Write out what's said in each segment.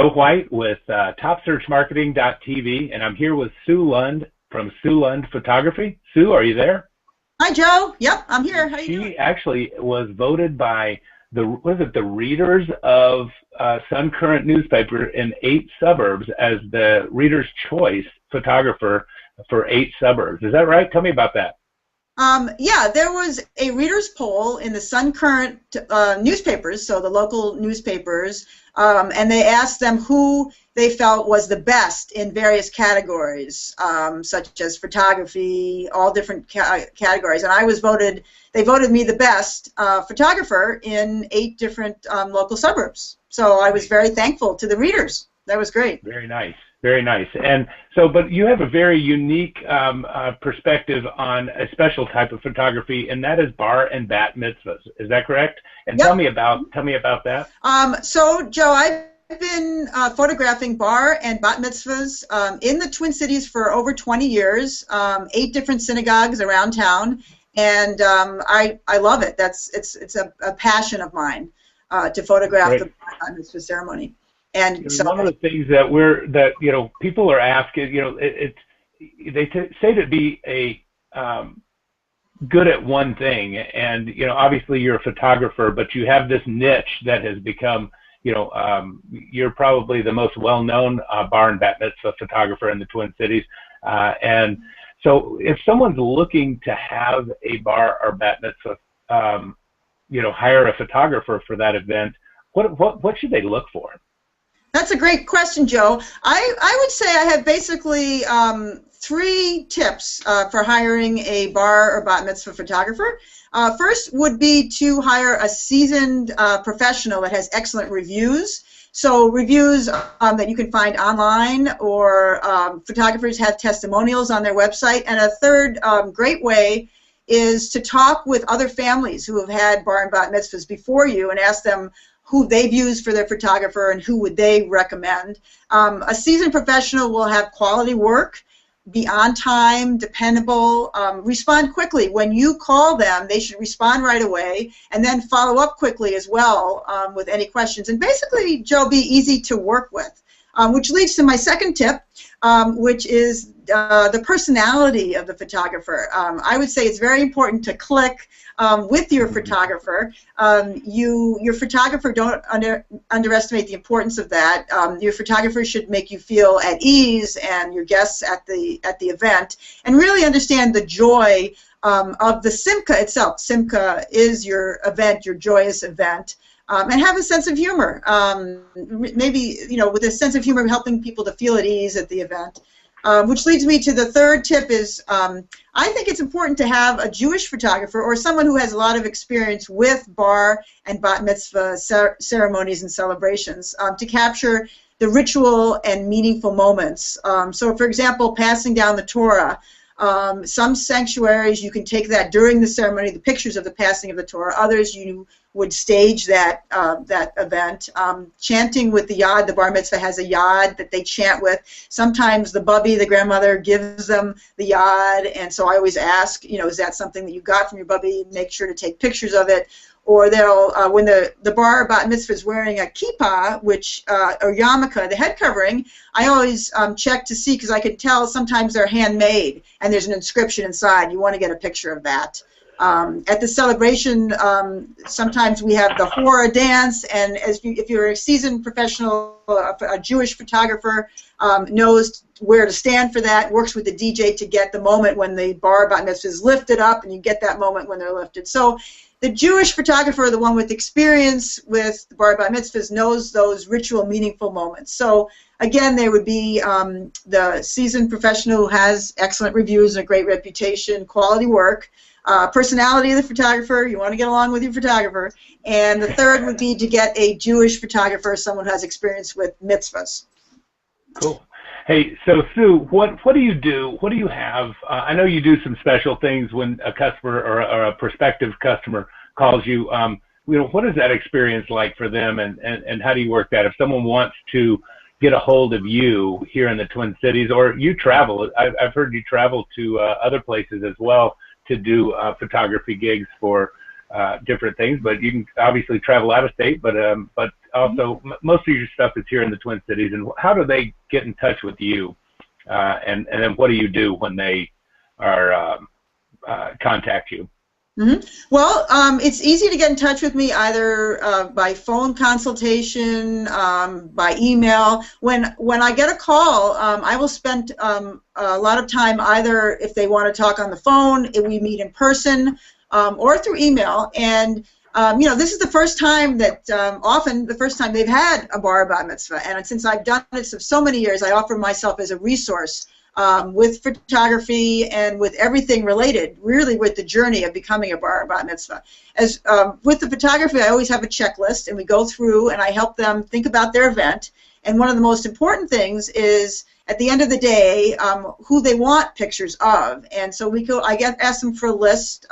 Joe White with TopSearchMarketing.tv, and I'm here with Sue Lund from Sue Lund Photography. Sue, are you there? Hi, Joe. Yep, I'm here. How you doing? She actually was voted by the readers of Sun Current newspaper in 8 suburbs as the Reader's Choice photographer for 8 suburbs. Is that right? Tell me about that. Yeah, there was a reader's poll in the Sun Current newspapers, so the local newspapers, and they asked them who they felt was the best in various categories, such as photography, all different categories. And I was voted, they voted me the best photographer in 8 different local suburbs. So I was very thankful to the readers. That was great. Very nice. Very nice. And so, but you have a very unique perspective on a special type of photography, and that is bar and bat mitzvahs. Is that correct? And yep. tell me about that. So, Joe, I've been photographing bar and bat mitzvahs in the Twin Cities for over 20 years, 8 different synagogues around town, and I love it. It's a passion of mine to photograph the bar and bat mitzvah ceremony. And so, one of the things that people are asking, they say to be a good at one thing, and obviously you're a photographer, but you have this niche that has become, you're probably the most well-known bar and bat mitzvah photographer in the Twin Cities, and so if someone's looking to have a bar or bat mitzvah, hire a photographer for that event, what should they look for? That's a great question, Joe. I would say I have basically 3 tips for hiring a bar or bat mitzvah photographer. First would be to hire a seasoned professional that has excellent reviews. So reviews that you can find online, or photographers have testimonials on their website. And a third great way is to talk with other families who have had bar and bat mitzvahs before you and ask them who they've used for their photographer and who would they recommend. A seasoned professional will have quality work, be on time, dependable, respond quickly. When you call them, they should respond right away, and then follow up quickly as well with any questions. And basically, Joe, be easy to work with, which leads to my second tip, which is the personality of the photographer. I would say it's very important to click with your photographer. Your photographer, don't underestimate the importance of that. Your photographer should make you feel at ease, and your guests at the event, and really understand the joy of the Simcha itself. Simcha is your event, your joyous event. And have a sense of humor. Maybe, with a sense of humor, helping people to feel at ease at the event. Which leads me to the third tip is, I think it's important to have a Jewish photographer or someone who has a lot of experience with bar and bat mitzvah ceremonies and celebrations to capture the ritual and meaningful moments. So, for example, passing down the Torah. Some sanctuaries, you can take that during the ceremony, the pictures of the passing of the Torah. Others, you would stage that event. Chanting with the yad, the bar mitzvah has a yad that they chant with. Sometimes the bubby, the grandmother, gives them the yad, and so I always ask, is that something that you got from your bubby? Make sure to take pictures of it. Or they'll, when the bar bat mitzvah is wearing a kippah, or yarmulke, the head covering, I always check to see, because I can tell sometimes they're handmade and there's an inscription inside. You want to get a picture of that. At the celebration, sometimes we have the Hora dance, and if you're a seasoned professional, a Jewish photographer knows where to stand for that, works with the DJ to get the moment when the bar bat mitzvah is lifted up, and you get that moment when they're lifted. So the Jewish photographer, the one with experience with the bar bat mitzvahs, knows those ritual, meaningful moments. So again, there would be the seasoned professional who has excellent reviews and a great reputation, quality work, personality of the photographer, you want to get along with your photographer, and the third would be to get a Jewish photographer, someone who has experience with mitzvahs. Cool. Hey, so Sue, what do you do? What do you have? I know you do some special things when a customer or a prospective customer calls you. What is that experience like for them, and how do you work that? If someone wants to get a hold of you here in the Twin Cities, or you travel, I've heard you travel to other places as well to do photography gigs for different things, but you can obviously travel out of state. But also most of your stuff is here in the Twin Cities, and how do they get in touch with you? And then what do you do when they are contact you? Mm-hmm. Well, it's easy to get in touch with me either by phone consultation, by email. When I get a call, I will spend a lot of time either if they want to talk on the phone, if we meet in person, or through email. And this is the first time that, often the first time they've had a bar or bat mitzvah. And since I've done it for so many years, I offer myself as a resource with photography and with everything related, really with the journey of becoming a bar or bat mitzvah. As with the photography, I always have a checklist, and we go through, and I help them think about their event. And one of the most important things is, at the end of the day, who they want pictures of. And so I ask them for a list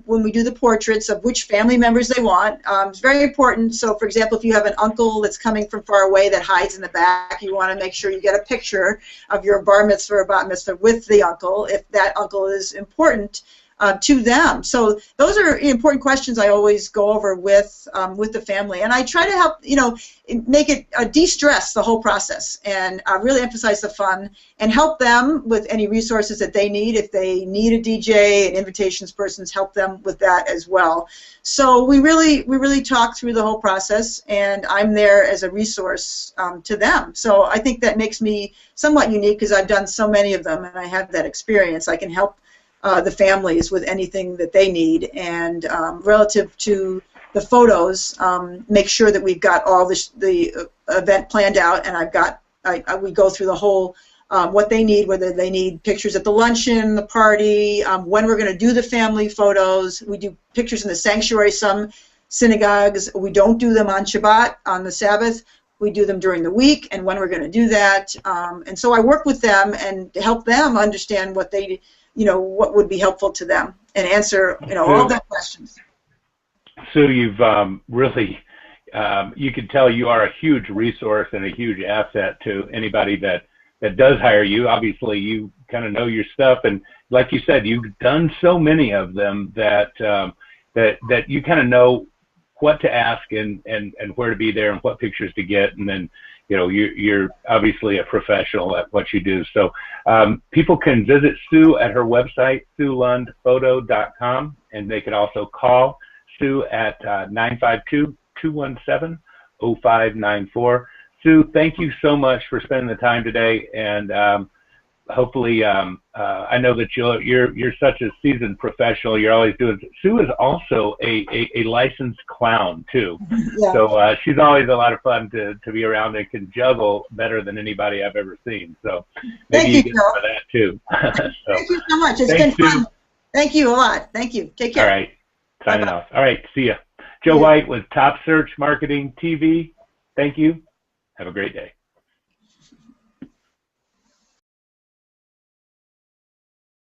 when we do the portraits of which family members they want. It's very important. So, for example, if you have an uncle that's coming from far away that hides in the back, you want to make sure you get a picture of your bar mitzvah or bat mitzvah with the uncle, if that uncle is important to them. So those are important questions I always go over with the family, and I try to help make it de-stress the whole process, and really emphasize the fun, and help them with any resources that they need. If they need a DJ, an invitations person, help them with that as well. So we really talk through the whole process, and I'm there as a resource to them. So I think that makes me somewhat unique because I've done so many of them, and I have that experience. I can help the families with anything that they need, and relative to the photos, make sure that we've got all the event planned out, and we go through the whole what they need, whether they need pictures at the luncheon, the party, when we're going to do the family photos. We do pictures in the sanctuary. Some synagogues, we don't do them on Shabbat, on the Sabbath. We do them during the week, and when we're going to do that. And so I work with them and help them understand what they what would be helpful to them, and answer, all their questions. Sue, you've really, you can tell you are a huge resource and a huge asset to anybody that does hire you. Obviously, you kind of know your stuff, and like you said, you've done so many of them that that you kind of know what to ask and where to be there and what pictures to get, and then you're obviously a professional at what you do. So people can visit Sue at her website, SueLundPhoto.com, and they can also call Sue at 952-217-0594. Sue, thank you so much for spending the time today, and hopefully, I know that you're such a seasoned professional. You're always doing. Sue is also a licensed clown too, yeah. So she's always a lot of fun to be around, and can juggle better than anybody I've ever seen. So maybe you get some of that too. So, thank you so much. It's been fun. Sue. Thank you a lot. Thank you. Take care. All right. Signing off. All right. See ya. Joe White with Top Search Marketing TV. Thank you. Have a great day.